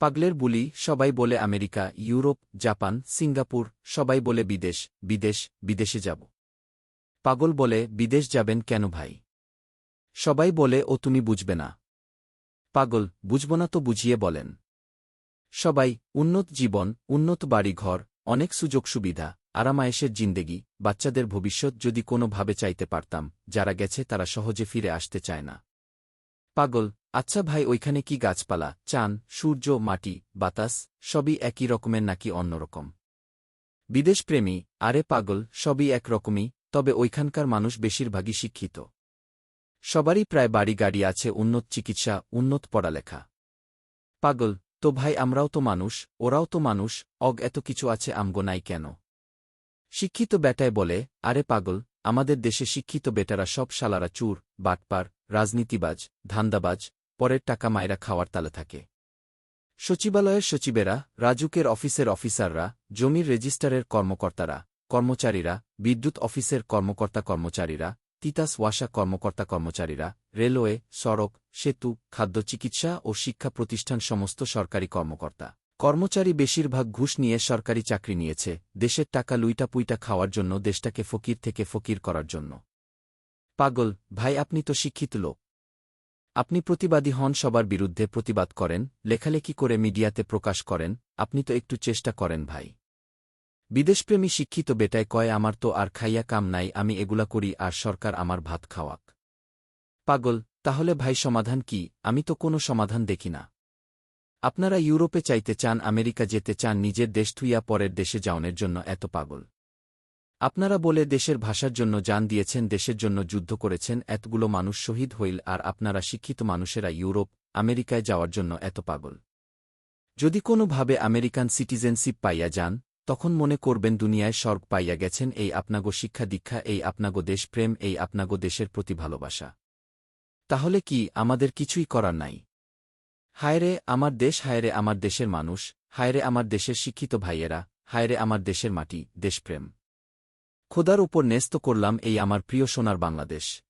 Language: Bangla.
পাগলের বুলি, সবাই বলে আমেরিকা, ইউরোপ, জাপান, সিঙ্গাপুর, সবাই বলে বিদেশ, বিদেশ, বিদেশে যাব। পাগল বলে, বিদেশ যাবেন কেন ভাই? সবাই বলে, ও তুমি বুঝবে না। পাগল, বুঝব না তো বুঝিয়ে বলেন। সবাই, উন্নত জীবন, উন্নত বাড়িঘর, অনেক সুযোগ সুবিধা, আরামায়েশের জিন্দেগি, বাচ্চাদের ভবিষ্যৎ যদি কোনো ভাবে চাইতে পারতাম, যারা গেছে তারা সহজে ফিরে আসতে চায় না। পাগল, আচ্ছা ভাই, ওইখানে কি গাছপালা, চান, সূর্য, মাটি, বাতাস, সবই একই রকমের নাকি অন্যরকম? বিদেশপ্রেমী, আরে পাগল, সবই একরকমই, তবে ওইখানকার মানুষ বেশিরভাগই শিক্ষিত। সবারই প্রায় বাড়ি গাড়ি আছে, উন্নত চিকিৎসা, উন্নত পড়ালেখা। পাগল, তো ভাই আমরাও তো মানুষ, ওরাও তো মানুষ, এত কিছু আছে, আমগো নাই কেন? শিক্ষিত বেটায় বলে, আরে পাগল, আমাদের দেশে শিক্ষিত বেটারা সব শালারা চুর, বাটপার, রাজনীতিবাজ, ধান্দাবাজ, পরের টাকা মায়রা খাওয়ার তালে থাকে। সচিবালয়ের সচিবেরা, রাজুকের অফিসের অফিসাররা, জমির রেজিস্টারের কর্মকর্তারা, কর্মচারীরা, বিদ্যুৎ অফিসের কর্মকর্তা-কর্মচারীরা, তিতাস ওয়াসা কর্মকর্তা-কর্মচারীরা, রেলওয়ে, সড়ক, সেতু, খাদ্য, চিকিৎসা ও শিক্ষা প্রতিষ্ঠান, সমস্ত সরকারি কর্মকর্তা কর্মচারী বেশিরভাগ ঘুষ নিয়ে সরকারি চাকরি নিয়েছে, দেশের টাকা লুইটা পুইটা খাওয়ার জন্য, দেশটাকে ফকির থেকে ফকির করার জন্য। পাগল, ভাই আপনি তো শিক্ষিত লোক। আপনি প্রতিবাদী হন, সবার বিরুদ্ধে প্রতিবাদ করেন, লেখালেখি করে মিডিয়াতে প্রকাশ করেন, আপনি তো একটু চেষ্টা করেন ভাই। বিদেশপ্রেমী শিক্ষিত বেটায় কয়, আমার তো আর খাইয়া কাম নাই, আমি এগুলা করি আর সরকার আমার ভাত খাওয়াক। পাগল, তাহলে ভাই সমাধান কি? আমি তো কোনো সমাধান দেখি না। আপনারা ইউরোপে চাইতে চান, আমেরিকা যেতে চান, নিজের দেশ থুইয়া পরের দেশে যাওনের জন্য এত পাগল। আপনারা বলে দেশের ভাষার জন্য জান দিয়েছেন, দেশের জন্য যুদ্ধ করেছেন, এতগুলো মানুষ শহীদ হইল, আর আপনারা শিক্ষিত মানুষেরা ইউরোপ, আমেরিকায় যাওয়ার জন্য এত পাগল। যদি কোনোভাবে আমেরিকান সিটিজেনশিপ পাইয়া যান, তখন মনে করবেন দুনিয়ায় স্বর্গ পাইয়া গেছেন। এই আপনাগো শিক্ষা দীক্ষা, এই আপনাগো দেশপ্রেম, এই আপনাগো দেশের প্রতি ভালোবাসা। তাহলে কি আমাদের কিছুই করার নাই? হায়রে আমার দেশ, হায়রে আমার দেশের মানুষ, হায়রে আমার দেশের শিক্ষিত ভাইয়েরা, হায়রে আমার দেশের মাটি, দেশপ্রেম। খোদার উপর ন্যস্ত করলাম এই আমার প্রিয় সোনার বাংলাদেশ।